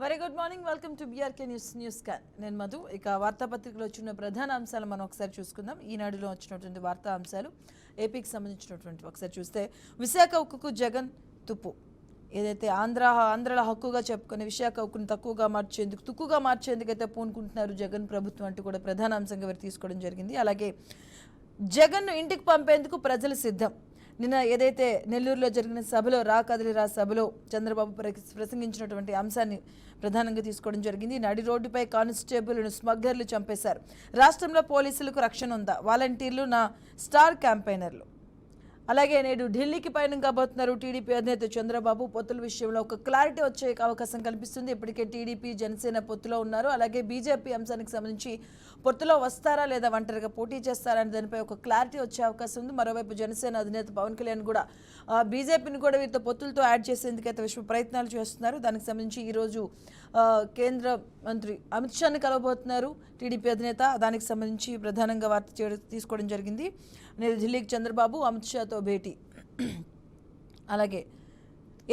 Very good morning, welcome to BRK news scan. నేను మధు. ఇక వార్తాపత్రికలో వచ్చిన ప్రధాన అంశాలు మనం ఒకసారి చూసుకుందాం. ఈనాడులో వచ్చినటువంటి వార్తా అంశాలు ఏపీకి సంబంధించినటువంటి ఒకసారి చూస్తే, విశాఖ ఉక్కుకు జగన్ తుప్పు. ఏదైతే ఆంధ్రాల హక్కుగా చెప్పుకునే విశాఖ ఉక్కును తుక్కుగా మార్చేందుకు అయితే పూనుకుంటున్నారు జగన్ ప్రభుత్వం అంటూ కూడా ప్రధాన అంశంగా వారు తీసుకోవడం జరిగింది. అలాగే జగన్ను ఇంటికి పంపేందుకు ప్రజలు సిద్ధం. నిన్న ఏదైతే నెల్లూరులో జరిగిన సభలో కదిలిరా సభలో చంద్రబాబు ప్రసంగించినటువంటి అంశాన్ని ప్రధానంగా తీసుకోవడం జరిగింది. నడి రోడ్డుపై కానిస్టేబుల్ను స్మగ్లర్లు చంపేశారు. రాష్ట్రంలో పోలీసులకు రక్షణ ఉందా? వాలంటీర్లు నా స్టార్ క్యాంపెయినర్లు. అలాగే నేడు ఢిల్లీకి పయనం కాబోతున్నారు టీడీపీ అధినేత చంద్రబాబు. పొత్తుల విషయంలో ఒక క్లారిటీ వచ్చే అవకాశం కనిపిస్తుంది. ఇప్పటికే టీడీపీ జనసేన పొత్తులో ఉన్నారు. అలాగే బీజేపీ అంశానికి సంబంధించి పొత్తులో వస్తారా లేదా ఒంటరిగా పోటీ చేస్తారా అనే దానిపై ఒక క్లారిటీ వచ్చే అవకాశం ఉంది. మరోవైపు జనసేన అధినేత పవన్ కళ్యాణ్ కూడా బీజేపీని కూడా వీరితో పొత్తులతో యాడ్ చేసేందుకైతే విశ్వ ప్రయత్నాలు చేస్తున్నారు. దానికి సంబంధించి ఈరోజు కేంద్ర మంత్రి అమిత్ షాని కలవబోతున్నారు టీడీపీ అధినేత. దానికి సంబంధించి ప్రధానంగా వార్త తీసుకోవడం జరిగింది. నేడు ఢిల్లీకి చంద్రబాబు అమిత్ షాతో భేటీ. అలాగే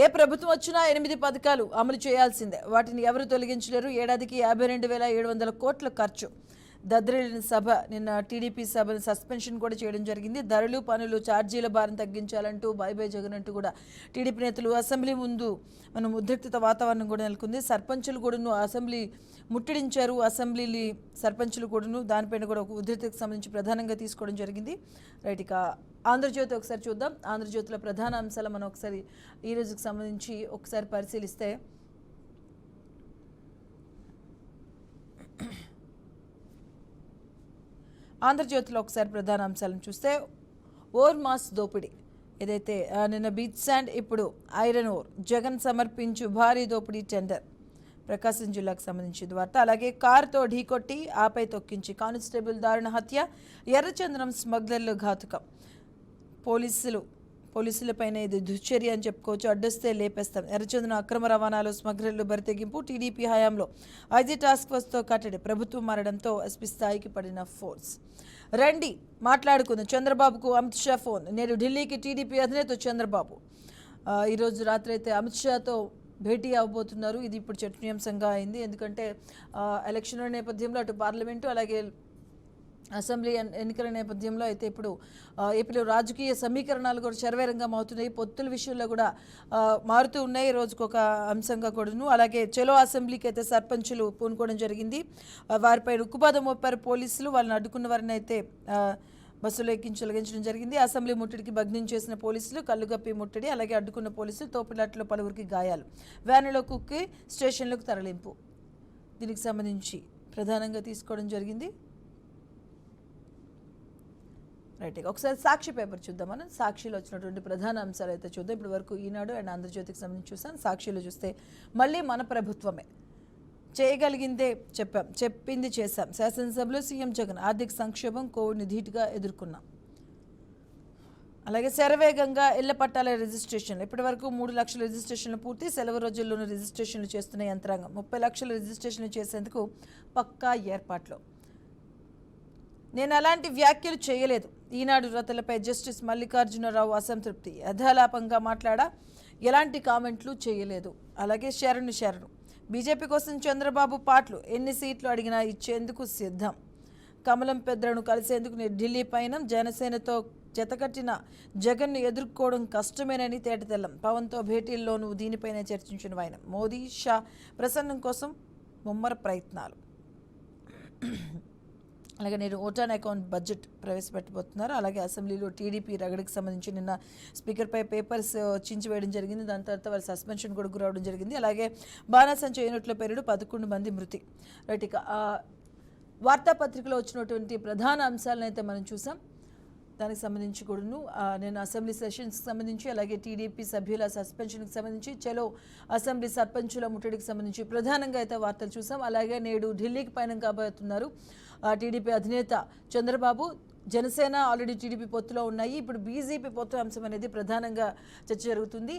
ఏ ప్రభుత్వం వచ్చినా 8 పథకాలు అమలు చేయాల్సిందే, వాటిని ఎవరు తొలగించలేరు. ఏడాదికి 52,700 కోట్ల ఖర్చు. దద్రిల్లిన సభ. నిన్న టీడీపీ సభను సస్పెన్షన్ కూడా చేయడం జరిగింది. ధరలు పనులు ఛార్జీల భారం తగ్గించాలంటూ బై జగన్ అంటూ కూడా టీడీపీ నేతలు అసెంబ్లీ ముందు మనం ఉద్రిక్తత వాతావరణం కూడా నెలకొంది. సర్పంచులు కూడాను అసెంబ్లీ ముట్టడించారు. అసెంబ్లీ సర్పంచులు కూడాను దానిపైన కూడా ఒక ఉద్రిక్తతకు సంబంధించి ప్రధానంగా తీసుకోవడం జరిగింది. రైట్, ఇక ఆంధ్రజ్యోతి ఒకసారి చూద్దాం. ఆంధ్రజ్యోతిలో ప్రధాన అంశాలు మనం ఒకసారి ఈ రోజుకి సంబంధించి ఒకసారి పరిశీలిస్తే, ఆంధ్రజ్యోతిలో ఒకసారి ప్రధాన అంశాలను చూస్తే, ఓర్ మాస్ దోపిడీ. ఏదైతే నిన్న బీచ్ శాండ్, ఇప్పుడు ఐరన్ ఓర్. జగన్ సమర్పించు భారీ దోపిడీ టెండర్. ప్రకాశం జిల్లాకు సంబంధించిన వార్త. అలాగే కారుతో ఢీకొట్టి ఆపై తొక్కించి కానిస్టేబుల్ దారుణ హత్య. ఎర్రచందనం స్మగ్లర్లు ఘాతుకం. పోలీసులపైన ఇది దుశ్చర్య అని చెప్పుకోవచ్చు. అడ్డొస్తే లేపేస్తాం. ఎర్రచందనం అక్రమ రవాణాలో స్మగ్లర్లు బరితెగింపు. టీడీపీ హయాంలో ఐజీ టాస్క్ ఫోర్స్తో కట్టడి. ప్రభుత్వం మారడంతో ఎస్పీ స్థాయికి పడిన ఫోర్స్. రండి మాట్లాడుకుందాం. చంద్రబాబుకు అమిత్ షా ఫోన్. నేడు ఢిల్లీకి టీడీపీ అధినేత చంద్రబాబు ఈరోజు రాత్రి అయితే అమిత్ షాతో భేటీ అవ్వబోతున్నారు. ఇది ఇప్పుడు చర్చనీయాంశంగా అయింది. ఎందుకంటే ఎలక్షన్ల నేపథ్యంలో అటు పార్లమెంటు అలాగే అసెంబ్లీ ఎన్నికల నేపథ్యంలో అయితే ఇప్పుడు ఏపీలో రాజకీయ సమీకరణాలు కూడా శరవేరంగా అవుతున్నాయి. పొత్తుల విషయంలో కూడా మారుతూ ఉన్నాయి రోజుకు ఒక అంశంగా కూడాను. అలాగే చెలో అసెంబ్లీకి అయితే సర్పంచులు పూనుకోవడం జరిగింది. వారిపై ఉక్కుపాదం మోపారు పోలీసులు. వాళ్ళని అడ్డుకున్న వారిని అయితే బస్సులో తొలగించడం జరిగింది. అసెంబ్లీ ముట్టడికి భగ్నం చేసిన పోలీసులు, కల్లుగప్పి ముట్టడి, అలాగే అడ్డుకున్న పోలీసులు, తోపులాట్లో పలువురికి గాయాలు. వ్యానులో కుక్కి స్టేషన్లకు తరలింపు. దీనికి సంబంధించి ప్రధానంగా తీసుకోవడం జరిగింది. రైట్, ఒకసారి సాక్షి పేపర్ చూద్దాం. మనం సాక్షిలో వచ్చినటువంటి ప్రధాన అంశాలు అయితే చూద్దాం. ఇప్పటి వరకు ఈనాడు అండ్ ఆంధ్రజ్యోతికి సంబంధించి చూసాను. సాక్షిలో చూస్తే మళ్ళీ మన ప్రభుత్వమే చేయగలిగిందే చెప్పాం, చెప్పింది చేశాం. శాసనసభలో సీఎం జగన్ ఆర్థిక సంక్షోభం, కోవిడ్ని ధీటుగా ఎదుర్కొన్నాం. అలాగే శరవేగంగా ఇళ్ల పట్టాల రిజిస్ట్రేషన్లు. ఇప్పటి వరకు 3 లక్షల రిజిస్ట్రేషన్లు పూర్తి. సెలవు రోజుల్లోనూ రిజిస్ట్రేషన్లు చేస్తున్న యంత్రాంగం. 30 లక్షల రిజిస్ట్రేషన్లు చేసేందుకు పక్కా ఏర్పాట్లు. నేను అలాంటి వ్యాఖ్యలు చేయలేదు. ఈనాడు రతలపై జస్టిస్ మల్లికార్జునరావు అసంతృప్తి. యథాలాపంగా మాట్లాడా, ఎలాంటి కామెంట్లు చేయలేదు. అలాగే శరణు బీజేపీ కోసం చంద్రబాబు పాటలు. ఎన్ని సీట్లు అడిగినా ఇచ్చేందుకు సిద్ధం. కమలం పెద్దలను కలిసేందుకు ఢిల్లీ పయనం. జనసేనతో జతకట్టిన జగన్ను ఎదుర్కోవడం కష్టమేనని తేటతెల్లం. పవన్తో భేటీల్లోనూ దీనిపైనే చర్చించిన ఆయన. మోదీ షా ప్రసన్నం కోసం ముమ్మర ప్రయత్నాలు. అలాగే నేను ఓటాన్ అకౌంట్ బడ్జెట్ ప్రవేశపెట్టబోతున్నారు. అలాగే అసెంబ్లీలో టీడీపీ రగడికి సంబంధించి నిన్న స్పీకర్పై పేపర్స్ చించివేయడం జరిగింది. దాని తర్వాత వారి సస్పెన్షన్ కూడా గురవడం జరిగింది. అలాగే బాణాసంచా యూనిట్ల పేరుడు 11 మంది మృతి. రైట్, ఇక వార్తాపత్రికలో వచ్చినటువంటి ప్రధాన అంశాలను అయితే మనం చూసాం. దానికి సంబంధించి కూడాను నేను అసెంబ్లీ సెషన్స్కి సంబంధించి, అలాగే టీడీపీ సభ్యుల సస్పెన్షన్కి సంబంధించి, చెలో అసెంబ్లీ సర్పంచుల ముట్టడికి సంబంధించి ప్రధానంగా అయితే వార్తలు చూసాం. అలాగే నేడు ఢిల్లీకి పయనం కాబోతున్నారు టీడీపీ అధినేత చంద్రబాబు. జనసేన ఆల్రెడీ టీడీపీ పొత్తులో ఉన్నాయి. ఇప్పుడు బీజేపీ పొత్తు అంశం అనేది ప్రధానంగా చర్చ జరుగుతుంది.